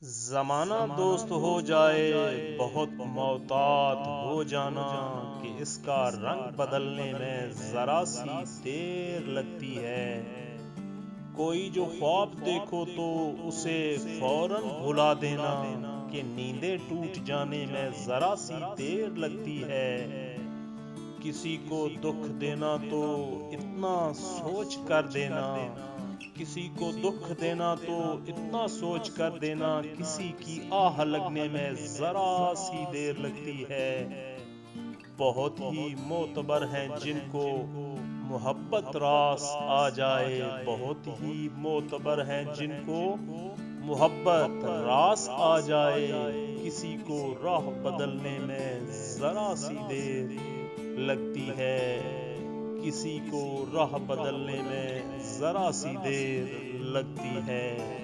जमाना दोस्त हो जाए बहुत मोहतात हो जाना कि इसका रंग बदलने में जरा सी देर लगती है। कोई जो ख्वाब देखो तो उसे फौरन भुला देना कि नींदें टूट जाने में जरा सी देर लगती है। किसी को दुख देना तो इतना सोच कर देना, किसी को दुख देना तो इतना सोच कर देना, किसी की आह लगने में जरा सी देर लगती है। बहुत ही मोतबर हैं जिनको मोहब्बत रास आ जाए, बहुत ही मोतबर हैं जिनको मोहब्बत रास आ जाए। किसी को राह बदलने में जरा सी देर लगती है, किसी को राह बदलने में जरा सी देर लगती है।